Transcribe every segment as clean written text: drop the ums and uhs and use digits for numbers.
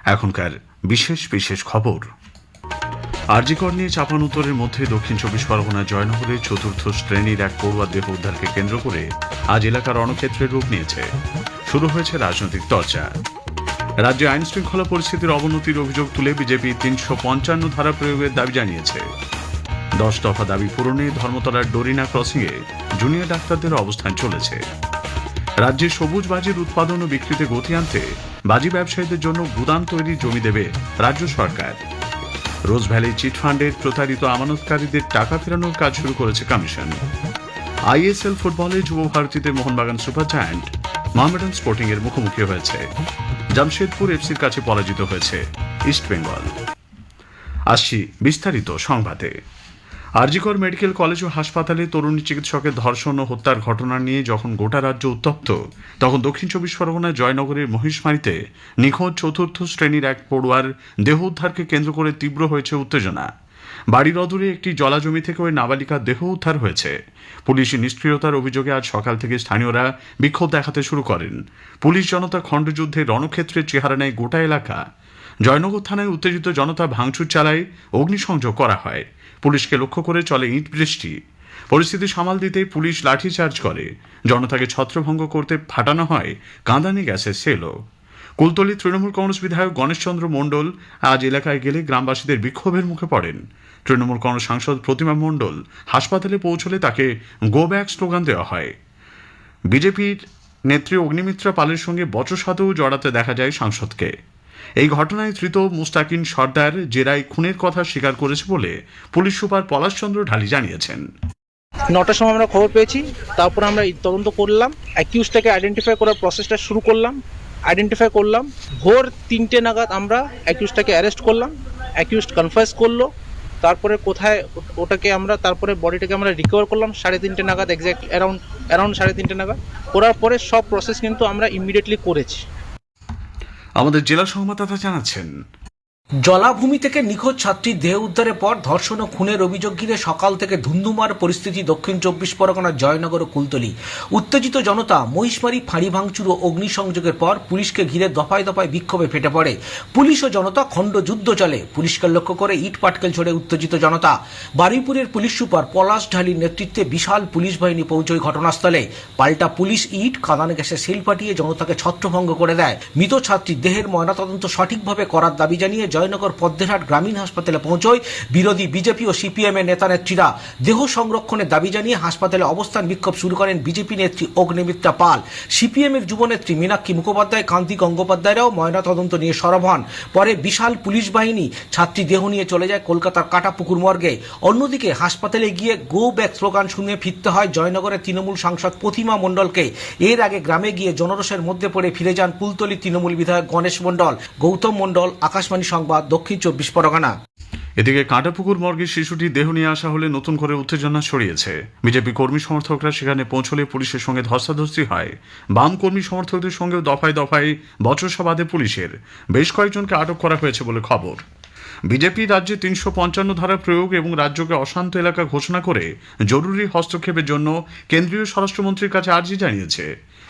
এখনকার বিশেষ বিশেষ খবর। আরজিকর নিয়ে চাপানুতরের মধ্যে দক্ষিণ চব্বিশ পরগনার জয়নগরে চতুর্থ শ্রেণীর এক পড়ুয়ার দেহ উদ্ধারকে কেন্দ্র করে আজ এলাকার রণক্ষেত্রের রূপ নিয়েছে। শুরু হয়েছে রাজনৈতিক চর্চা। রাজ্যে আইন শৃঙ্খলা পরিস্থিতির অবনতির অভিযোগ তুলে বিজেপি ৩৫৫ ধারা প্রয়োগের দাবি জানিয়েছে। 10 দফা দাবি পূরণে ধর্মতলার ডোরিনা ক্রসিংয়ে জুনিয়র ডাক্তারদের অবস্থান চলেছে। রাজ্যে সবুজ বাজির উৎপাদন ও বিক্রিতে গতি আনতে বাজি ব্যবসায়ীদের জন্য গুদাম তৈরির জমি দেবে রাজ্য সরকার। রোজ ভ্যালি চিটফান্ডের প্রতারিত আমানতকারীদের টাকা ফেরানোর কাজ শুরু করেছে কমিশন। আইএসএল ফুটবলে যুব ভারতীদের Mohun Bagan super giant Mohammedan sporting এর মুখোমুখি হয়েছে। জামশেদপুর এফসির কাছে পরাজিত হয়েছে ইস্ট বেঙ্গল। আসছি বিস্তারিত সংবাদে। আরজিকর মেডিকেল কলেজ ও হাসপাতালে তরুণী চিকিৎসকের ধর্ষণ ও হত্যার ঘটনা নিয়ে যখন গোটা রাজ্য উত্তপ্ত, তখন দক্ষিণ চব্বিশ পরগনার জয়নগরের মহিষমারীতে নিখোঁজ চতুর্থ শ্রেণীর এক পড়ুয়ার দেহ উদ্ধারকে কেন্দ্র করে তীব্র হয়েছে উত্তেজনা। বাড়ির অদূরে একটি জলাজমি থেকে ওই নাবালিকার দেহ উদ্ধার হয়েছে। পুলিশি নিষ্ক্রিয়তার অভিযোগে আজ সকাল থেকে স্থানীয়রা বিক্ষোভ দেখাতে শুরু করেন। পুলিশ জনতা খণ্ডযুদ্ধে রণক্ষেত্রের চেহারা নেয় গোটা এলাকা। জয়নগর থানায় উত্তেজিত জনতা ভাঙচুর চালায়, অগ্নিসংযোগ করা হয়। পুলিশকে লক্ষ্য করে চলে ইট বৃষ্টি। পরিস্থিতি সামাল দিতে পুলিশ লাঠিচার্জ করে। জনতাকে ছত্রভঙ্গ করতে ফাটানো হয় কাঁদানি গ্যাসের সেলও। কুলতলি তৃণমূল কংগ্রেস বিধায়ক গণেশচন্দ্র মণ্ডল আজ এলাকায় গেলে গ্রামবাসীদের বিক্ষোভের মুখে পড়েন। তৃণমূল কংগ্রেস সাংসদ প্রতিমা মণ্ডল হাসপাতালে পৌঁছলে তাকে গো ব্যাক স্লোগান দেওয়া হয়। বিজেপির নেত্রী অগ্নিমিত্রা পালের সঙ্গে বচসাতেও জড়াতে দেখা যায় সাংসদকে। এই ঘটনায় ধৃত মুস্তাকিন সর্দার জেরায় খুনের কথা স্বীকার করেছে বলে পুলিশ সুপার পলাশচন্দ্র ঢালি জানিয়েছেন। 9টার সময় আমরা খবর পেয়েছি, তারপর আমরা তদন্ত করলাম, অ্যাকিউজটাকে আইডেন্টিফাই করার প্রসেসটা শুরু করলাম। আইডেন্টিফাই করলাম, ভোর 3টে নাগাদ আমরা অ্যাকিউজটাকে অ্যারেস্ট করলাম। অ্যাকিউজড কনফেস করলো। তারপরে কোথায় ওটাকে আমরা তারপরে বডিটাকে আমরা রিকভার করলাম 3:30 নাগাদ, এক্স্যাক্ট অ্যারাউন্ড 3:30 নাগাদ। করার পরে সব প্রসেস কিন্তু আমরা ইমিডিয়েটলি করেছি। আমাদের জেলা সংবাদদাতা জানাচ্ছেন, জলাভূমি থেকে নিখোঁজ ছাত্রীর দেহ উদ্ধারের পর ধর্ষণ ও খুনের অভিযোগ ঘিরে সকাল থেকে ধুন্ধুমার পরিস্থিতি দক্ষিণ চব্বিশ পরগনার জয়নগর ও কুলতলি। উত্তেজিত জনতা মহিষমারী ফাঁড়ি ভাঙচুর ও অগ্নিসংযোগের পর পুলিশকে ঘিরে দফায় দফায় বিক্ষোভে ফেটে পড়ে। পুলিশ ও জনতা খণ্ডযুদ্ধ চলে। পুলিশকে লক্ষ্য করে ইট পাটকেল ছোড়ে উত্তেজিত জনতা। বারুইপুরের পুলিশ সুপার পলাশ ঢালির নেতৃত্বে বিশাল পুলিশ বাহিনী পৌঁছয় ঘটনাস্থলে। পাল্টা পুলিশ ইট কাঁদানে গ্যাসের সেল ফাটিয়ে জনতাকে ছত্রভঙ্গ করে দেয়। মৃত ছাত্রীর দেহের ময়নাতদন্ত সঠিকভাবে করার দাবি জানিয়ে জয়নগর পদ্মেরহাট গ্রামীণ হাসপাতালে পৌঁছয় বিরোধী বিজেপি ও সিপিএম এর নেতা নেত্রীরা। দেহ সংরক্ষণের দাবি জানিয়ে হাসপাতালে অবস্থান বিক্ষোভ শুরু করেন বিজেপি নেত্রী অগ্নিমিত্রা পাল। সিপিএম এর যুবনেত্রী মীনাক্ষী মুখোপাধ্যায়, কান্তি গঙ্গোপাধ্যায়রাও ময়নাতদন্ত নিয়ে সরব হন। পরে বিশাল পুলিশ বাহিনী ছাত্রী দেহ নিয়ে চলে যায় কলকাতার কাটাপুকুর মর্গে। অন্যদিকে হাসপাতালে গিয়ে গো ব্যাক স্লোগান শুনে ফিরতে হয় জয়নগরের তৃণমূল সাংসদ প্রতিমা মণ্ডলকে। এর আগে গ্রামে গিয়ে জনরোষের মধ্যে পড়ে ফিরে যান কুলতলি তৃণমূল বিধায়ক গণেশ মণ্ডল। গৌতম মণ্ডল, আকাশবাণী সংবাদ, দক্ষিণ চব্বিশ পরগনা। এদিকে কাঁটাপুকুর মর্গে শিশুটির দেহ নিয়ে আসা হলে নতুন করে উত্তেজনা ছড়িয়েছে। বিজেপি কর্মী সমর্থকরা সেখানে পৌঁছলে পুলিশের সঙ্গে ধস্তাধস্তি হয়। বাম কর্মী সমর্থকদের সঙ্গেও দফায় দফায় বচসা বাধে পুলিশের। বেশ কয়েকজনকে আটক করা হয়েছে বলে খবর। বিজেপি রাজ্যে ৩৫৫ ধারা প্রয়োগ এবং রাজ্যকে অশান্ত এলাকা ঘোষণা করে জরুরি হস্তক্ষেপের জন্য কেন্দ্রীয় স্বরাষ্ট্রমন্ত্রীর কাছে আর্জি জানিয়েছে।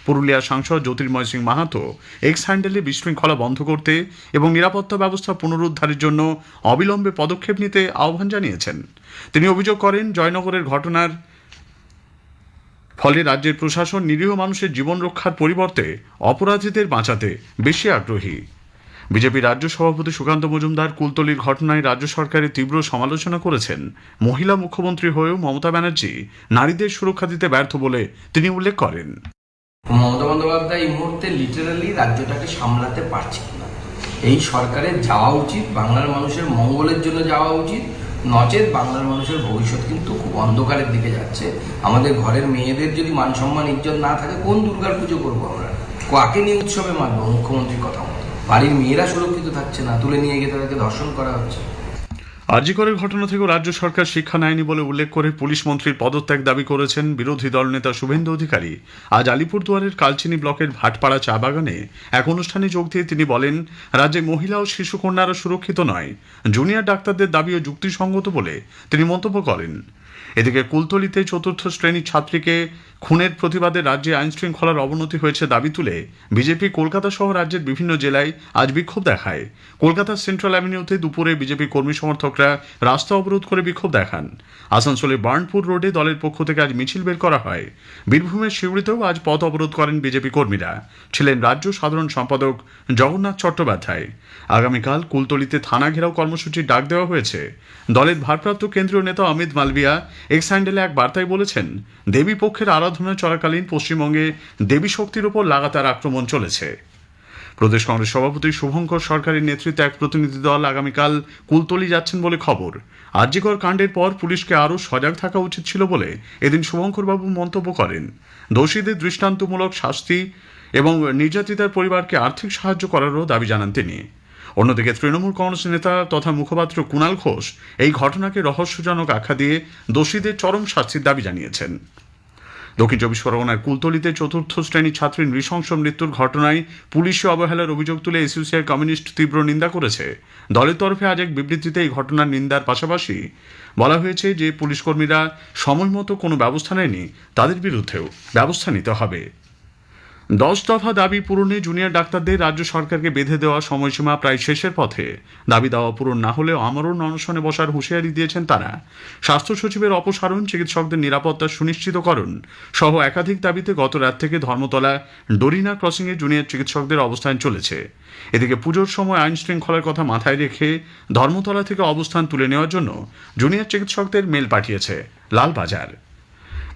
পুরুলিয়ার সাংসদ জ্যোতির্ময় সিং মাহাতো এক্স হ্যান্ডেলে বিশৃঙ্খলা বন্ধ করতে এবং নিরাপত্তা ব্যবস্থা পুনরুদ্ধারের জন্য অবিলম্বে পদক্ষেপ নিতে আহ্বান জানিয়েছেন। তিনি অভিযোগ করেন, জয়নগরের ঘটনার ফলে রাজ্যের প্রশাসন নিরীহ মানুষের জীবন রক্ষার পরিবর্তে অপরাধীদের বাঁচাতে বেশি আগ্রহী। বিজেপি রাজ্য সভাপতি সুকান্ত মজুমদার কুলতলির ঘটনায় রাজ্য সরকারের তীব্র সমালোচনা করেছেন। মহিলা মুখ্যমন্ত্রী হয়েও মমতা ব্যানার্জি নারীদের সুরক্ষা দিতে ব্যর্থ বলে তিনি উল্লেখ করেন। মমতা বন্দ্যোপাধ্যায় এই মুহূর্তে লিটারালি রাজ্যটাকে সামলাতে পারছে না। এই সরকারের যাওয়া উচিত, বাংলার মানুষের মঙ্গলের জন্য যাওয়া উচিত, নচেত বাংলার মানুষের ভবিষ্যৎ কিন্তু খুব অন্ধকারের দিকে যাচ্ছে। আমাদের ঘরের মেয়েদের যদি মান সম্মান ইজ্জত না থাকে, কোন দুর্গার পুজো করবো আমরা? কাকে নিয়ে উৎসবে মানবো? মুখ্যমন্ত্রীর কথা মতো বাড়ির মেয়েরা সুরক্ষিত থাকছে না, তুলে নিয়ে গিয়ে তাদেরকে ধর্ষণ করা হচ্ছে। আরজিকরের ঘটনা থেকেও রাজ্য সরকার শিক্ষা নেয়নি বলে উল্লেখ করে পুলিশ মন্ত্রীর পদত্যাগ দাবি করেছেন বিরোধী দলনেতা শুভেন্দু অধিকারী। আজ আলিপুরদুয়ারের কালচিনি ব্লকের ভাটপাড়া চা বাগানে এক অনুষ্ঠানে যোগ দিয়ে তিনি বলেন, রাজ্যে মহিলা ও শিশু কন্যারা সুরক্ষিত নয়। জুনিয়র ডাক্তারদের দাবিও যুক্তিসঙ্গত বলে তিনি মন্তব্য করেন। এদিকে কুলতলিতে চতুর্থ শ্রেণীর ছাত্রীকে খুনের প্রতিবাদে রাজ্যে আইন শৃঙ্খলার অবনতি হয়েছে দাবি তুলে বিজেপি কলকাতা সহ রাজ্যের বিভিন্ন জেলায় আজ বিক্ষোভ দেখায়। কলকাতার সেন্ট্রাল অ্যাভিনিউতে দুপুরে বিজেপি কর্মী সমর্থকরা রাস্তা অবরোধ করে বিক্ষোভ দেখান। আসানসোলের বার্নপুর রোডে দলের পক্ষ থেকে আজ মিছিল বের করা হয়। বীরভূমের সিউড়িতেও আজ পথ অবরোধ করেন বিজেপি কর্মীরা। ছিলেন রাজ্য সাধারণ সম্পাদক জগন্নাথ চট্টোপাধ্যায়। আগামীকাল কুলতলিতে থানা ঘেরাও কর্মসূচির ডাক দেওয়া হয়েছে। দলের ভারপ্রাপ্ত কেন্দ্রীয় নেতা অমিত মালভিয়া এক্স হ্যান্ডেলে এক বার্তায় বলেছেন, দেবী পক্ষের আরাধনা চলাকালীন পশ্চিমবঙ্গে দেবী শক্তির উপর লাগাতার আক্রমণ চলেছে। প্রদেশ কংগ্রেস সভাপতি শুভঙ্কর সরকারের নেতৃত্বে এক প্রতিনিধি দল আগামীকাল কুলতলি যাচ্ছেন বলে খবর। আরজিকর কাণ্ডের পর পুলিশকে আরও সজাগ থাকা উচিত ছিল বলে এদিন শুভঙ্করবাবু মন্তব্য করেন। দোষীদের দৃষ্টান্তমূলক শাস্তি এবং নির্যাতিতার পরিবারকে আর্থিক সাহায্য করারও দাবি জানান তিনি। অন্যদিকে তৃণমূল কংগ্রেস নেতা তথা মুখপাত্র কুণাল ঘোষ এই ঘটনাকে রহস্যজনক আখ্যা দিয়ে দোষীদের চরম শাস্তির দাবি জানিয়েছেন। দক্ষিণ চব্বিশ পরগনার কুলতলিতে চতুর্থ শ্রেণীর ছাত্রীর নৃশংস মৃত্যুর ঘটনায় পুলিশি অবহেলার অভিযোগ তুলে এসইউসিআই কমিউনিস্ট তীব্র নিন্দা করেছে। দলের তরফে আজ এক বিবৃতিতে এই ঘটনার নিন্দার পাশাপাশি বলা হয়েছে যে পুলিশ কর্মীরা সময়মতো কোনো ব্যবস্থা নেয়নি, তাদের বিরুদ্ধেও ব্যবস্থা নিতে হবে। 10 দফা দাবি পূরণে জুনিয়র ডাক্তারদের রাজ্য সরকারকে বেঁধে দেওয়া সময়সীমা প্রায় শেষের পথে। দাবি দাওয়া পূরণ না হলেও আমরণ অনশনে বসার হুঁশিয়ারি দিয়েছেন তারা। স্বাস্থ্য সচিবের অপসারণ, চিকিৎসকদের নিরাপত্তা সুনিশ্চিতকরণ সহ একাধিক দাবিতে গত রাত থেকে ধর্মতলা ডরিনা ক্রসিংয়ে জুনিয়র চিকিৎসকদের অবস্থান চলেছে। এদিকে পুজোর সময় আইন শৃঙ্খলার কথা মাথায় রেখে ধর্মতলা থেকে অবস্থান তুলে নেওয়ার জন্য জুনিয়র চিকিৎসকদের মেল পাঠিয়েছে লালবাজার।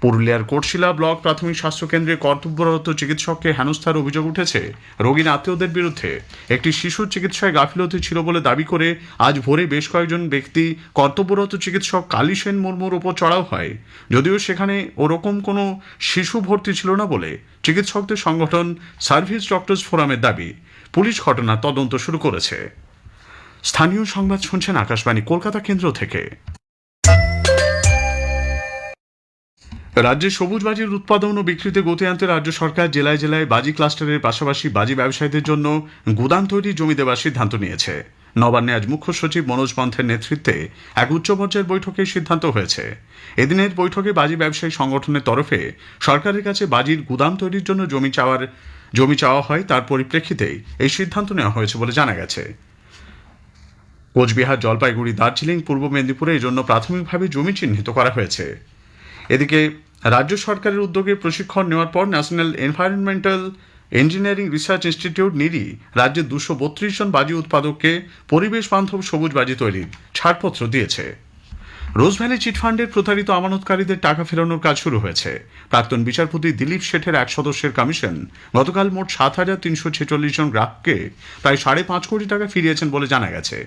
পুরুলিয়ার কোটশিলা ব্লক প্রাথমিক স্বাস্থ্যকেন্দ্রে কর্তব্যরত চিকিৎসককে হেনস্থার অভিযোগ উঠেছে রোগীর আত্মীয়দের বিরুদ্ধে। একটি শিশুর চিকিৎসায় গাফিলতি ছিল বলে দাবি করে আজ ভোরে বেশ কয়েকজন ব্যক্তি কর্তব্যরত চিকিৎসক কালী সেন মুর্মুর ওপর চড়াও হয়, যদিও সেখানে ওরকম কোনো শিশু ভর্তি ছিল না বলে চিকিৎসকদের সংগঠন সার্ভিস ডক্টরস ফোরামের দাবি। পুলিশ ঘটনার তদন্ত শুরু করেছে। স্থানীয় সংবাদ শুনছেন আকাশবাণী কলকাতা কেন্দ্র থেকে। রাজ্যে সবুজ বাজির উৎপাদন ও বিক্রিতে গতি আনতে রাজ্য সরকার জেলায় জেলায় বাজি ক্লাস্টারের পাশাপাশি বাজি ব্যবসায়ীদের জন্য গুদাম তৈরির জমি দেওয়ার সিদ্ধান্ত নিয়েছে। নবান্নে আজ মুখ্য সচিব মনোজ পন্থের নেতৃত্বে এক উচ্চ পর্যায়ের বৈঠকে সিদ্ধান্ত হয়েছে। এদিনের বৈঠকে বাজি ব্যবসায়ী সংগঠনের তরফে সরকারের কাছে বাজির গুদাম তৈরির জন্য জমি চাওয়া হয়, তার পরিপ্রেক্ষিতেই এই সিদ্ধান্ত নেওয়া হয়েছে বলে জানা গেছে। কোচবিহার, জলপাইগুড়ি, দার্জিলিং, পূর্ব মেদিনীপুরে এজন্য প্রাথমিকভাবে জমি চিহ্নিত করা হয়েছে। এদিকে রাজ্য সরকারের উদ্যোগে প্রশিক্ষণ নেওয়ার পর national environmental engineering research institute NEERI রাজ্যের 232 জন বাজি উৎপাদককে পরিবেশ বান্ধব সবুজ বাজি তৈরির ছাড়পত্র দিয়েছে। রোজভ্যালি চিটফান্ডের প্রতারিত আমানতকারীদের টাকা ফেরানোর কাজ শুরু হয়েছে। প্রাক্তন বিচারপতি দিলীপ শেঠের 1 সদস্যের কমিশন গতকাল মোট 7,346 জন গ্রাহককে প্রায় 5.5 কোটি টাকা ফিরিয়েছেন বলে জানা গেছে।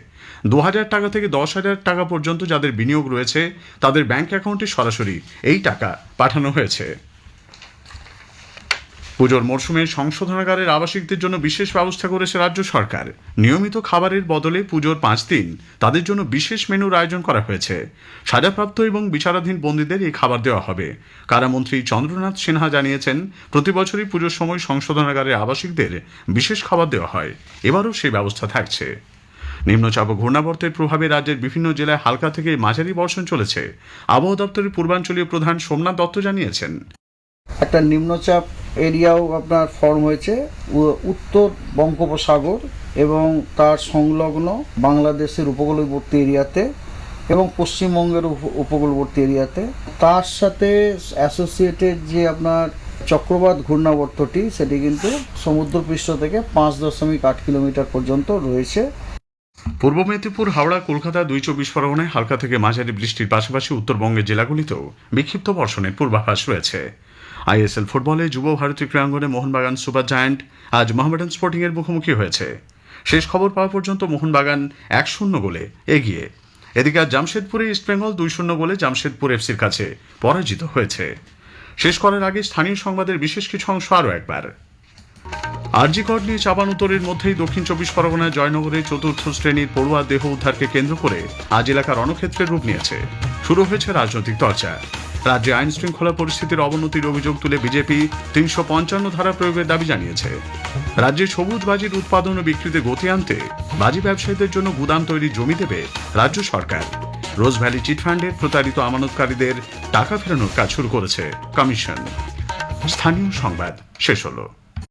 2,000 টাকা থেকে 10,000 টাকা পর্যন্ত যাদের বিনিয়োগ রয়েছে তাদের ব্যাংক অ্যাকাউন্টে সরাসরি এই টাকা পাঠানো হয়েছে। পুজোর মরশুমে সংশোধনাগারের আবাসিকদের জন্য বিশেষ ব্যবস্থা করেছে রাজ্য সরকার। নিয়মিত খাবারের বদলে পুজোর 5 দিন তাদের জন্য বিশেষ মেনুর আয়োজন করা হয়েছে। সাজাপ্রাপ্ত এবং বিচারাধীন বন্দীদের এই খাবার দেওয়া হবে। কারামন্ত্রী চন্দ্রনাথ সিনহা জানিয়েছেন, প্রতি বছরই পুজোর সময় সংশোধনাগারের আবাসিকদের বিশেষ খাবার দেওয়া হয়, এবারও সেই ব্যবস্থা থাকছে। নিম্নচাপ ও ঘূর্ণাবর্তের প্রভাবে রাজ্যের বিভিন্ন জেলায় হালকা থেকে মাঝারি বর্ষণ চলেছে। আবহাওয়া দপ্তরের পূর্বাঞ্চলীয় প্রধান সোমনাথ দত্ত জানিয়েছেন, একটা নিম্নচাপ এরিয়াও আপনার ফর্ম হয়েছে উত্তর বঙ্গোপসাগর এবং তার সংলগ্ন বাংলাদেশের উপকূলবর্তী এরিয়াতে এবং পশ্চিমবঙ্গের উপকূলবর্তী এরিয়াতে। তার সাথে অ্যাসোসিয়েটেড যে আপনার চক্রবাত ঘূর্ণাবর্তটি সেটি কিন্তু সমুদ্রপৃষ্ঠ থেকে 5.8 কিলোমিটার পর্যন্ত রয়েছে। পূর্ব মেদিনীপুর, হাওড়া, কলকাতা, 2 পরগনায় হালকা থেকে মাঝারি বৃষ্টির পাশাপাশি উত্তরবঙ্গের জেলাগুলিতেও বিক্ষিপ্ত বর্ষণের পূর্বাভাস রয়েছে। আইএসএল ফুটবলে যুব ভারতী ক্রীড়াঙ্গনে মোহনবাগান সুপার জায়ান্ট আজ মোহামেডান স্পোর্টিং এর মুখোমুখি হয়েছে। শেষ খবর পাওয়া পর্যন্ত মোহনবাগান 1-0 গোলে এগিয়ে। এদিকে আজ জামশেদপুরে ইস্টবেঙ্গল 2-0 গোলে জামশেদপুর এফসির কাছে পরাজিত হয়েছে। শেষ করার আগে স্থানীয় সংবাদের বিশেষ কিছু অংশ আরও একবার। আরজিকর নিয়ে চাপানুতোরের মধ্যেই দক্ষিণ 24 পরগনার জয়নগরে চতুর্থ শ্রেণীর পড়ুয়া দেহ উদ্ধারকে কেন্দ্র করে আজ এলাকার রণক্ষেত্রের রূপ নিয়েছে। শুরু হয়েছে রাজনৈতিক চর্চা। রাজ্যে আইন শৃঙ্খলা পরিস্থিতির অবনতির অভিযোগ তুলে বিজেপি 355 ধারা প্রয়োগের দাবি জানিয়েছে। রাজ্যে সবুজ বাজির উৎপাদন ও বিক্রিতে গতি আনতে বাজি ব্যবসায়ীদের জন্য গুদাম তৈরির জমি দেবে রাজ্য সরকার। রোজ ভ্যালি চিটফান্ডে প্রতারিত আমানতকারীদের টাকা ফেরানোর কাজ শুরু করেছে কমিশন। স্থানীয় সংবাদ শেষ হলো।